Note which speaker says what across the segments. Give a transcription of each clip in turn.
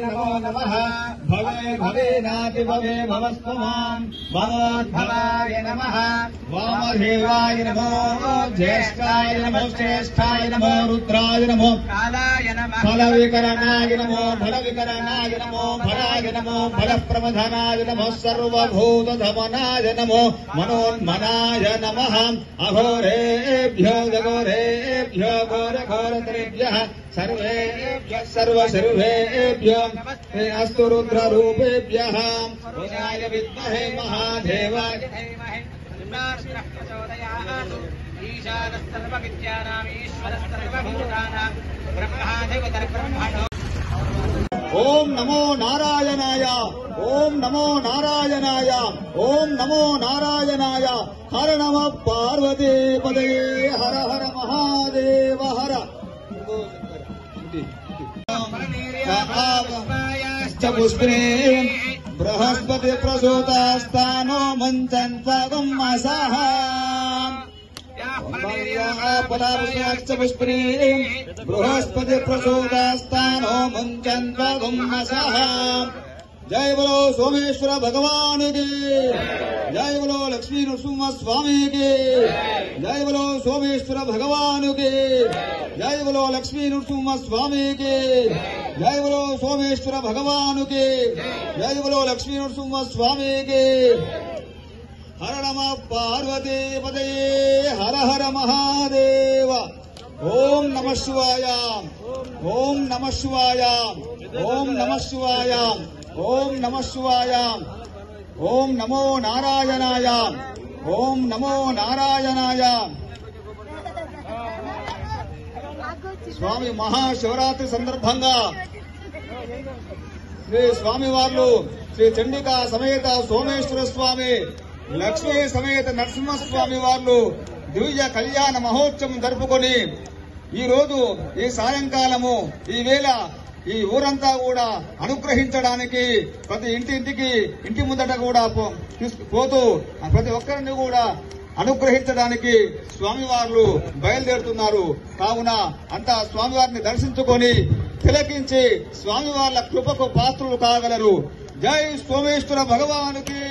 Speaker 1: नमो नमः भवे भवेनाति भवे भवस्त्वमाम् भवोद्भवाय नमः वामदेवाय नमो ज्येष्ठाय नमो श्रेष्ठाय नमो रुद्राय नमो कालाय नमः फलविकरणाय नमो फलविकरणाय नमो फलाय नमो फलप्रमथनाय नमो सर्वभूतधमनाय नमो मनोन्मनाय नमः अघोरेभ्यो जघोरेभ्यो घोरघोरतरेभ्यः सर्वेभ्यः सर्वसर्वेभ्यो अस्तु रुद्ररूपेभ्यः रुद्राय विद्महे महादेवाय धीमहि तन्नो प्रचोदयात् ईशानः सर्वविद्यानाम् ईश्वरः सर्वभूतानां ब्रह्माधिपतिर्ब्रह्मणो ओम नमो नारायणाय ओम नमो नारायणाय ओम नमो नारायणाय हर नमः पार्वती पदये हर हर महादेव हर पुष्पे बृहस्पति प्रसूतास्तानो मञ्चन्त्वगम् असः पुष्पे बृहस्पति प्रसूतास्तानो मञ्चन्त्वगम् असः जय बोलो सोमेश्वर भगवान की जय बोलो लक्ष्मी नरसिंह स्वामी की जय बोलो सोमेश्वर भगवान की जय बोलो लक्ष्मी नरसिंह स्वामी की जय बोलो सोमेश्वर भगवान की जय बोलो लक्ष्मी नरसिंह स्वामी की हर नमः पार्वती पतये हर हर महादेव ओम नमः शिवाय ओम नमः शिवाय ओम नमः शिवाय ओम नमः शिवाय ओम नमो नारायणाय ओम नमो नारायणाय स्वामी महाशिवरात्रि संदर्भंगा श्री स्वामी वार्लु श्री चंडिका समेत सोमेश्वर स्वामी लक्ष्मी समेत नरसिंहस्वामी वार्लु दिव्य कल्याण महोत्सవం జరుపుకొని ఈ రోజు ఈ సాయంకాలము ఈ వేళ ఈ ఊరంతా కూడా అనుగ్రహించడానికి ప్రతి ఇంటి ముందట కూడా పోతూ ప్రతి ఒక్కరిని కూడా అనుగ్రహించడానికి స్వామివార్లు బయలుదేరుతున్నారు. కావున అంతా స్వామివారిని దర్శించుకొని తిలకించి స్వామివార్ల కృపకు పాత్రులు కాగలరు. జై సోమేశ్వర భగవానుకి.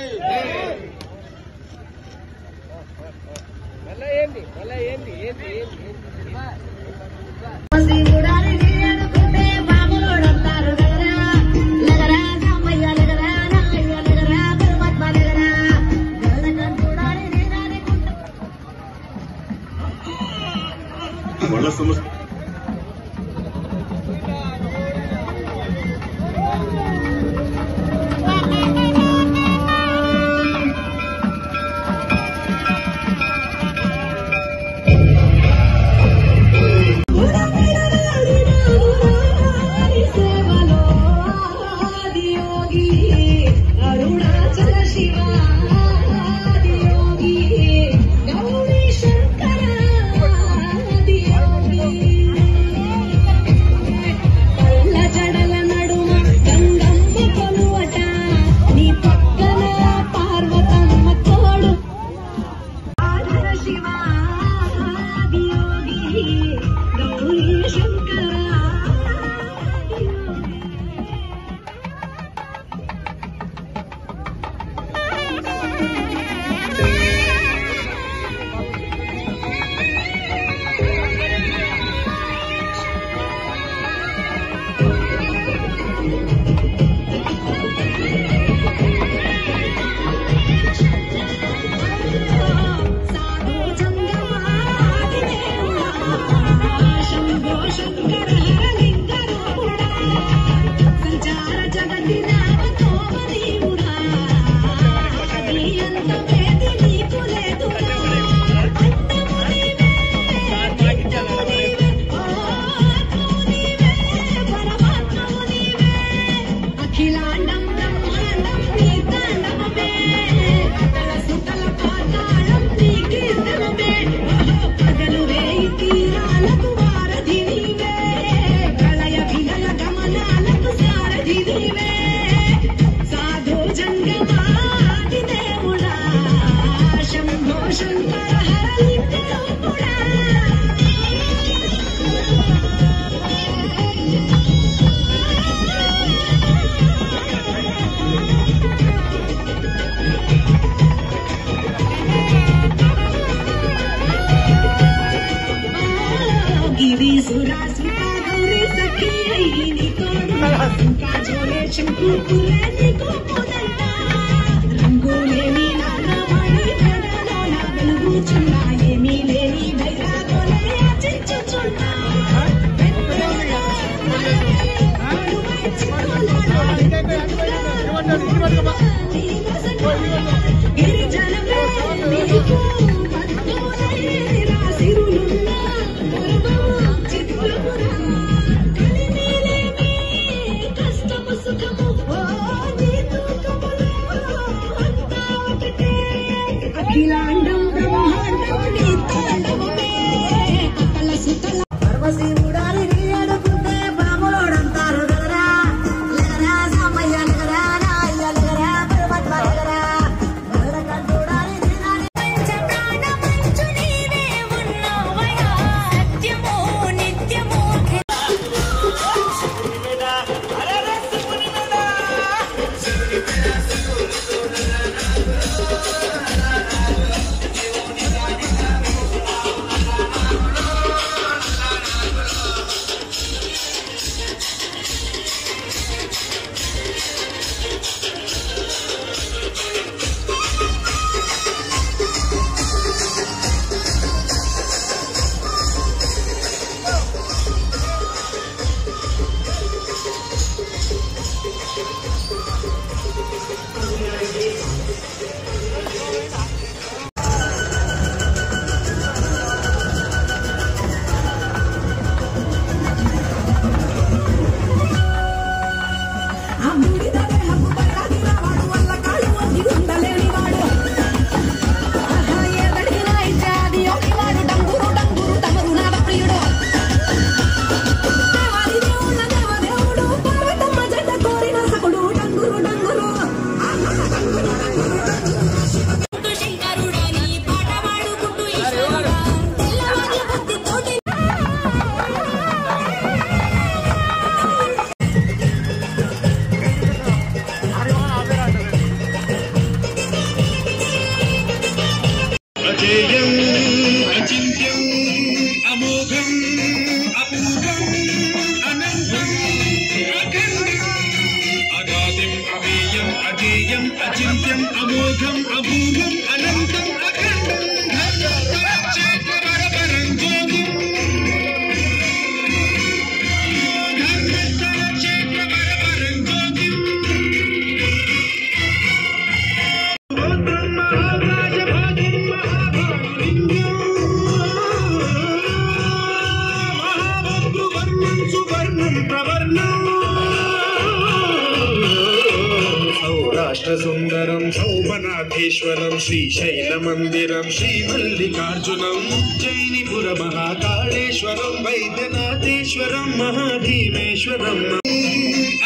Speaker 2: सुंदरम सौमनाथेश्वरम श्रीशैलमंदिरम श्रीमल्लिकार्जुनम उज्जयिनीपुर महाकालेश्वरम वैद्यनाथेश्वरम महाभीमेश्वरम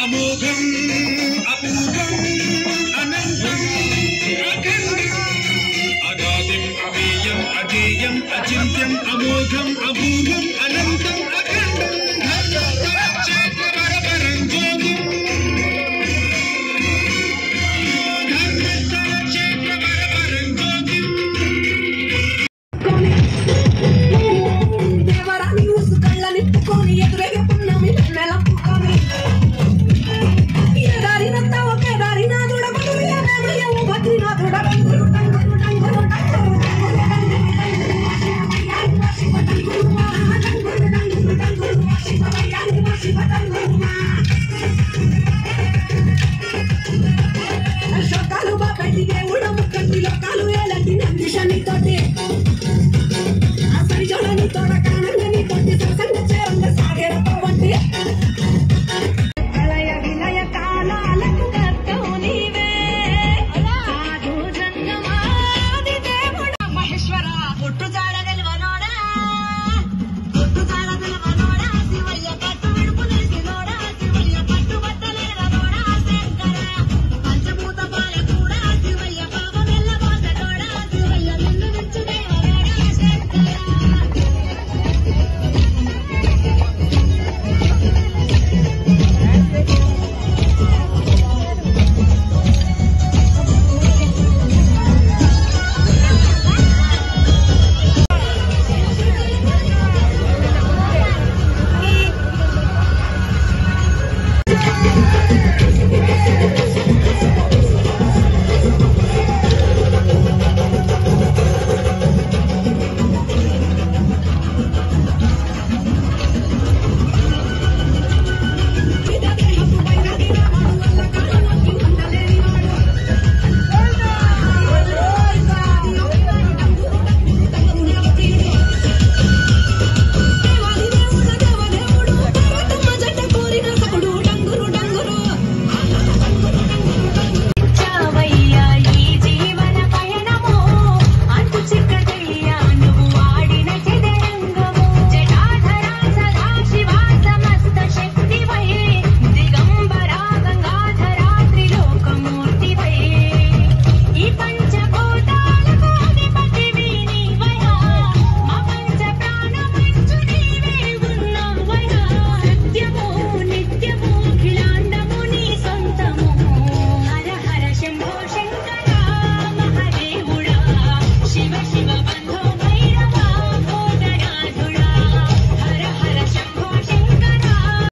Speaker 2: अमोघम अपूर्वम अनंतम अखंडम अगाधिम अवेयम अजेयम अचिंत्यम अमोघम अपूर्वम अनंतम